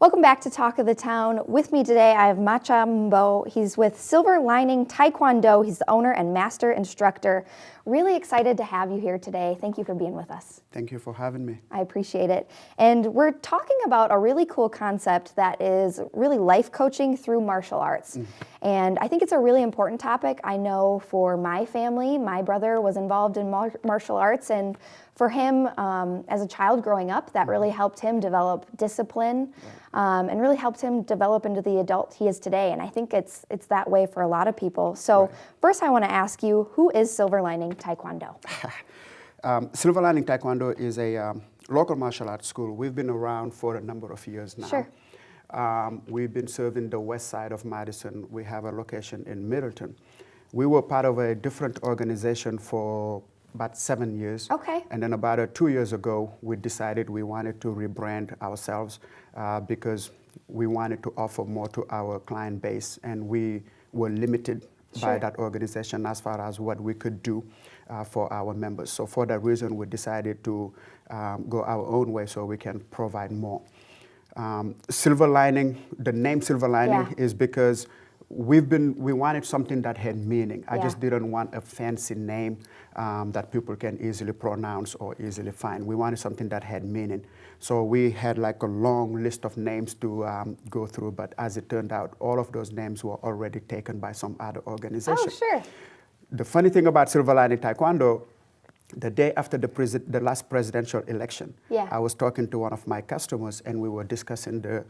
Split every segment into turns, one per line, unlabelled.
Welcome back to Talk of the Town. With me today, I have Macha Mbo. He's with Silver Lining Taekwondo. He's the owner and master instructor. Really excited to have you here today. Thank you for being with us.
Thank you for having me.
I appreciate it. And we're talking about a really cool concept that is really life coaching through martial arts. And I think it's a really important topic. I know for my family, my brother was involved in martial arts, and for him, as a child growing up, that really helped him develop discipline, and really helped him develop into the adult he is today. And I think it's that way for a lot of people. So first I want to ask you, who is Silver Lining Taekwondo?
Silver Lining Taekwondo is a local martial arts school. We've been around for a number of years now.
Sure.
We've been serving the west side of Madison. We have a location in Middleton. We were part of a different organization for about 7 years.
Okay.
And then about 2 years ago, we decided we wanted to rebrand ourselves because we wanted to offer more to our client base, and we were limited by that organization as far as what we could do for our members. So for that reason, we decided to go our own way so we can provide more. Silver Lining, the name Silver Lining is because we wanted something that had meaning. I just didn't want a fancy name that people can easily pronounce or easily find. We wanted something that had meaning. So we had like a long list of names to go through, but as it turned out, all of those names were already taken by some other organization.
Oh, sure.
The funny thing about Silver Lining Taekwondo, the day after the last presidential election, I was talking to one of my customers, and we were discussing the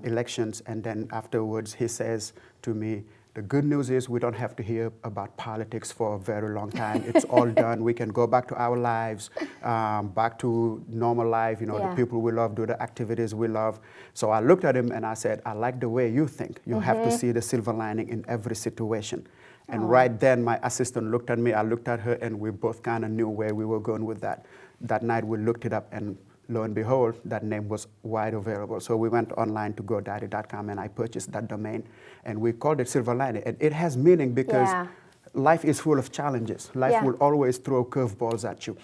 elections, and then afterwards he says to me, the good news is we don't have to hear about politics for a very long time. It's all done. We can go back to our lives, back to normal life, the people we love, do the activities we love. So I looked at him and I said, I like the way you think. You have to see the silver lining in every situation. And right then, my assistant looked at me, I looked at her, and we both kind of knew where we were going with that. That night, we looked it up, and lo and behold, that name was wide available. So we went online to GoDaddy.com, and I purchased that domain, and we called it Silver Lining. And it has meaning because life is full of challenges. Life will always throw curveballs at you.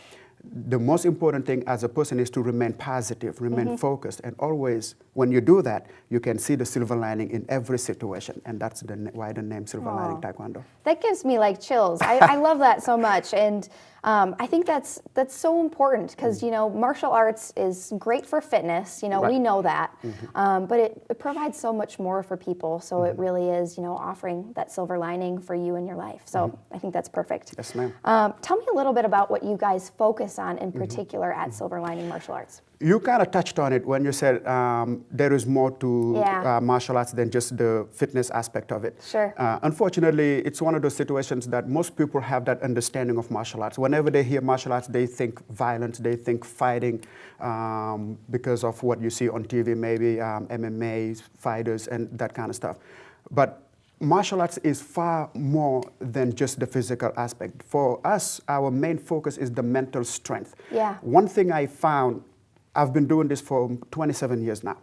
The most important thing as a person is to remain positive, remain focused, and always, when you do that, you can see the silver lining in every situation, and that's why the name Silver Lining Taekwondo.
That gives me like chills. I love that so much, and I think that's so important because martial arts is great for fitness. We know that, but it provides so much more for people. So it really is offering that silver lining for you in your life. So I think that's perfect.
Yes, ma'am.
Tell me a little bit about what you guys focus on in particular at Silver Lining Martial Arts.
You kind of touched on it when you said there is more to martial arts than just the fitness aspect of it.
Sure.
Unfortunately, it's one of those situations that most people have that understanding of martial arts. Whenever they hear martial arts, they think violence, they think fighting because of what you see on TV, maybe MMA fighters and that kind of stuff. But martial arts is far more than just the physical aspect. For us, our main focus is the mental strength. One thing I found, I've been doing this for 27 years now.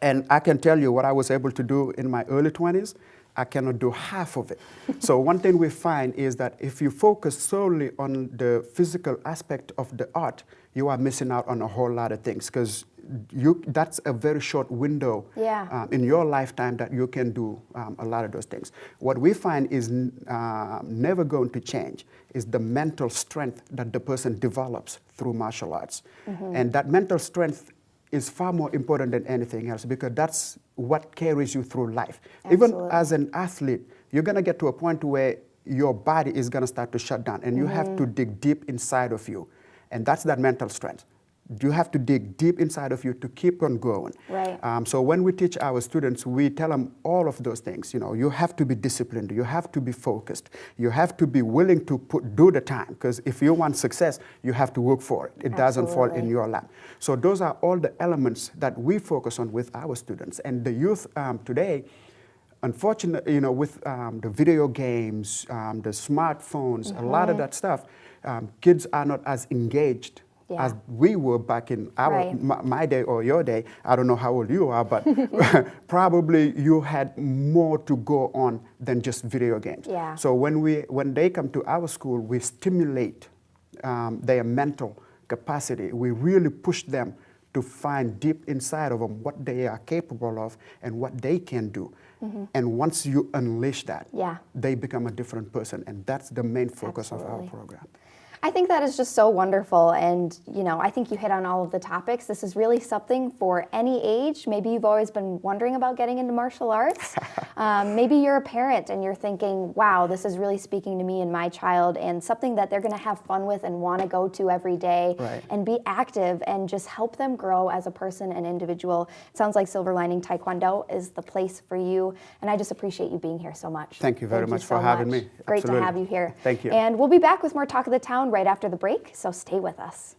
And I can tell you what I was able to do in my early 20s, I cannot do half of it. So one thing we find is that if you focus solely on the physical aspect of the art, you are missing out on a whole lot of things because that's a very short window in your lifetime that you can do a lot of those things. What we find is never going to change is the mental strength that the person develops through martial arts. And that mental strength is far more important than anything else because that's what carries you through life. Even as an athlete, you're going to get to a point where your body is going to start to shut down, and you have to dig deep inside of you. And that's that mental strength. You have to dig deep inside of you to keep on going.
Right.
So when we teach our students, we tell them all of those things. You have to be disciplined. You have to be focused. You have to be willing to do the time. Because if you want success, you have to work for it. It doesn't fall in your lap. So those are all the elements that we focus on with our students. And the youth today, unfortunately, with the video games, the smartphones, a lot of that stuff, kids are not as engaged as we were back in my day or your day. I don't know how old you are, but probably you had more to go on than just video games. So when they come to our school, we stimulate their mental capacity. We really push them to find deep inside of them what they are capable of and what they can do. And once you unleash that, they become a different person. And that's the main focus of our program.
I think that is just so wonderful, and I think you hit on all of the topics. This is really something for any age. Maybe you've always been wondering about getting into martial arts. Maybe you're a parent and you're thinking, wow, this is really speaking to me and my child, and something that they're going to have fun with and want to go to every day and be active and just help them grow as a person and individual. It sounds like Silver Lining Taekwondo is the place for you, and I just appreciate you being here so much.
Thank you very much for having me.
Great to have you here.
Thank you.
And we'll be back with more Talk of the Town right after the break, so stay with us.